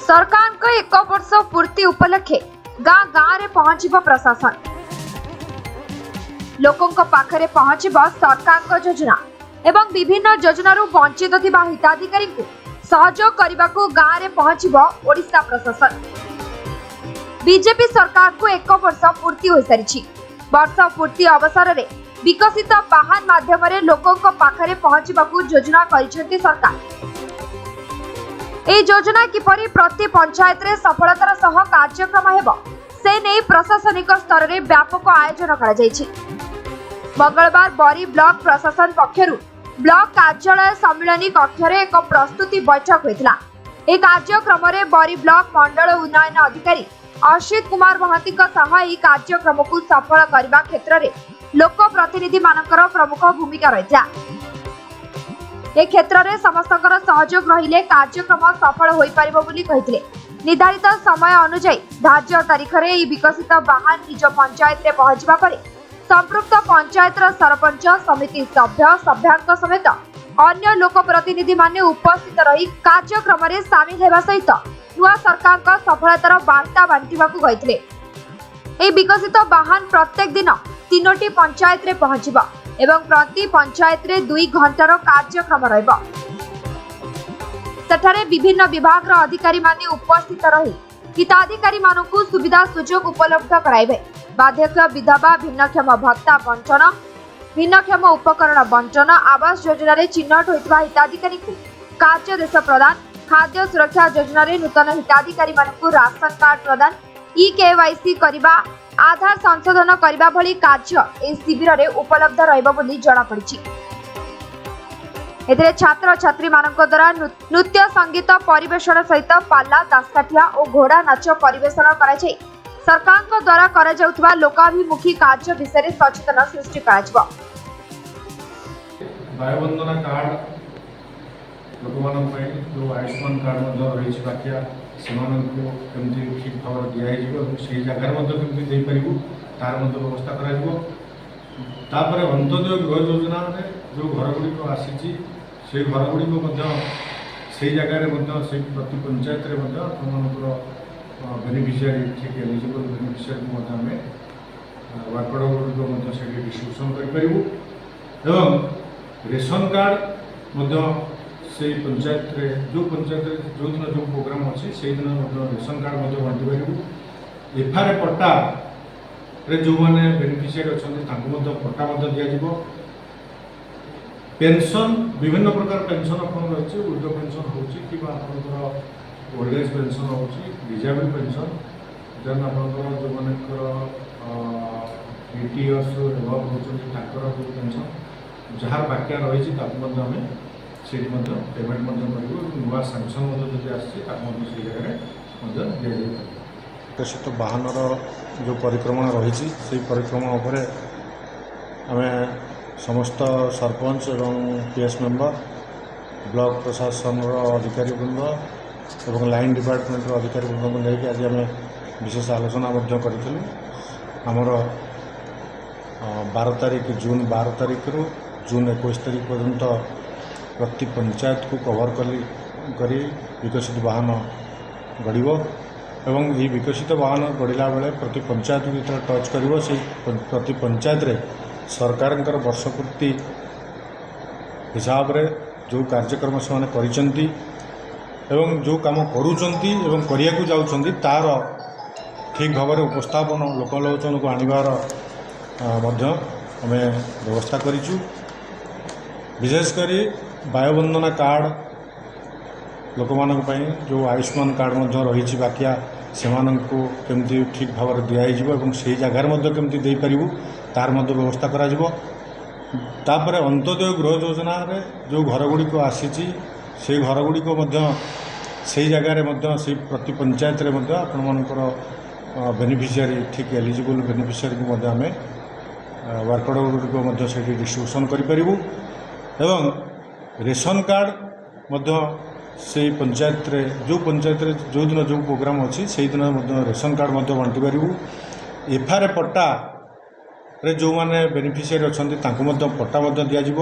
सरकार को 1 वर्ष पूर्ति उपलक्षे गाँ गाँ रे पहुंचब प्रशासन। लोकों पाखरे पहुंचब सरकार योजना एवं विभिन्न योजनारू वंचित थिबा हिताधिकारी को सहयोग करने को गाँ रे पहुंचब ओडिशा प्रशासन। बीजेपी सरकार को 1 वर्ष पूर्ति हो सारी। वर्ष पूर्ति अवसर में विकसित वाहन माध्यम लोकों पाखरे पहुंचबा योजना करिसेंती सरकार। এই যোজনা কিপরি প্রতি পঞ্চায়েতরে সফলতার সহ কার্যক্রম ହେବ से नहीं प्रशासनिक स्तर में व्यापक आयोजन करा जायछि। मंगलवार बरी ब्लॉक प्रशासन पक्षरु ब्लॉक कार्यालय सम्मिलनी कक्ष रे एक प्रस्तुति बैठक होइतिला। ए कार्यक्रम रे बरी ब्लॉक मंडल उन्नयन अधिकारी अश्वित कुमार महांती सह এই कार्यक्रम को सफल करबा क्षेत्र रे लोक प्रतिनिधि मानकर प्रमुख भूमिका रहिता। ए क्षेत्र में समस्त सहयोग रहिले कार्यक्रम सफल हो पारिबो बोली कहिथिले। निर्धारित समय अनुसार धार्य तारीख रे विकसित वाहन निज पंचायत रे पहुंचबा परे संपृक्त पंचायत सरपंच समिति सभ्य सभ्यांक समेत अन्य लोक प्रतिनिधि माने उपस्थित रही कार्यक्रम रे शामिल हेबा सहित नुआ सरकार का सफलतार वार्ता बांटिबाकू कहिथिले। ए विकसित वाहन प्रत्येक दिन 3टी पंचायत रे पहुंचबा एवं प्रति पंचायत रे 2 घंटार कार्यक्रम रहइबो। सेठारे विभिन्न विभाग अधिकारी माने उपस्थित रही हिताधिकारी मानकू सुविधा सुजोग उपलब्ध कराइबे। बाध्यक्ष विधवा भिन्नक्षम भत्ता बंटन भिन्नक्षम उपकरण बंटन आवास योजना रे चिन्हट होइतबा हिताधिकारी को कार्यदेश प्रदान खाद्य सुरक्षा योजना रे नूतन हिताधिकारी मानकू राशन कार्ड प्रदान ई-केवाईसी करिबा आधार संशोधन करने भली कार्य इस शिविर रे उपलब्ध रहिबो बोली जणा पड़िछि। एथिरे छात्र छात्री मानक द्वारा नृत्य संगीत परिवेषण सहित पाला दासकाठिया और घोड़ा नाच परिवेषण करा जाय सरकार द्वारा करा जाउथबा लोकाभिमुखी कार्य विषय सचेतन सृष्टि करा जिवो। बायोबंधना कार्ड लोकमान जो आयुष्मान कार्ड रही बाकिया से कमी ठीक भाव दिखाई जगार कमी तार व्यवस्था कर अंत्योदय गृह योजना जो घर गुड़िक आसी से घर गुड़िक से जगार प्रति पंचायत बेनिफिशियरी ठीक एलिजिबल बेनिफिशियरी वार्ड गुड़िक डिस्ट्रीब्यूशन करूँ। रेशन कार्ड से पंचायत रे जो दिन जो प्रोग्राम अच्छी से दिन रेशन कार्ड बांटी पारू। एफआरए पट्टा रे जो मैंने बेनिफिशियरी अच्छा पट्टा दिज्व। पेंशन विभिन्न प्रकार पेंशन अपन रही वृद्ध पेंशन हो ओल्ड एज पेंशन हो डिजेबल पेंशन देन आपंकर जो मानकर 80 इयर्स एबव होकर जो पेंशन जहाँ बाकिया रही आम से पेमेंट नुआ सांसन विकसित वाहन जो परिक्रमण रही से परिक्रमण उपर आम समस्त सरपंच एवं पीएस मेंबर ब्लॉक प्रशासन अधिकारी वृंद और लाइन डिपार्टमेंट अधिकारी वृंद को लेकिन आज आम विशेष आलोचना करूँ। आमर 12 तारीख जून 12 तारीख रु जून 21 तारीख पर्यंत प्रति पंचायत को कवर करी विकसित वाहन गढ़ एवं ये विकसित वाहन गढ़ला बेले प्रति पंचायत को जो टच कर प्रति पंचायत रे सरकार वर्षपूर्ति हिसाब रे जो कार्यक्रम से करिसेंती एवं जो काम करूचंती एवं करिया को जाउचंती तार ठीक भाव में उपस्थापन लोकलोचन को आनिबार मध्य आमे व्यवस्था करिचु। विशेषकर बायोबंधना कार्ड लोक जो आयुष्मान कार्ड रही बाकिया से केमती ठीक भाव में दिज्व से जगार केमती दे पारू तार व्यवस्था कर अंत्योदय गृह योजना रे जो घर गुड़िक आसी से घर गुड़िक से जगार से प्रति पंचायत आपणकर बेनिफिशियरी ठीक एलिजिबल बेनिफिशियरी को आम वार्ड गुड़िक डिस्ट्रीब्यूशन करूँ। एवं रेशन कार्ड से पंचायत रे जो दिन जो प्रोग्राम अच्छी से दिन रेशन कार्ड बांटी पारू। एफआरए पट्टा रे जो माने बेनिफिशियरी अच्छा पट्टा दिज्व।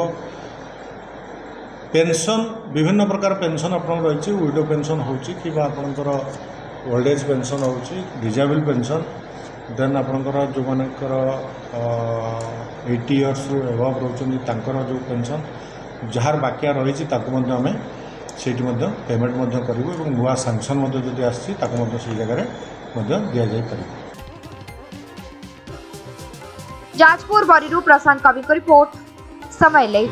पेंशन विभिन्न प्रकार पेंशन आपन रही विडो पेंशन होची कि आपनकर ओल्ड एज पेंशन होची डिजेबल पेंशन देन आपनकर जो मानकर 80 इयर्स एबव रोचनी तांकर जो पेंशन जार बाकिया रही आम से पेमेंट करूँ और नुआ सांसन जदि आसी जगह दि जापर। जाजपुर बरी प्रशांत कवि को रिपोर्ट समय लाइव।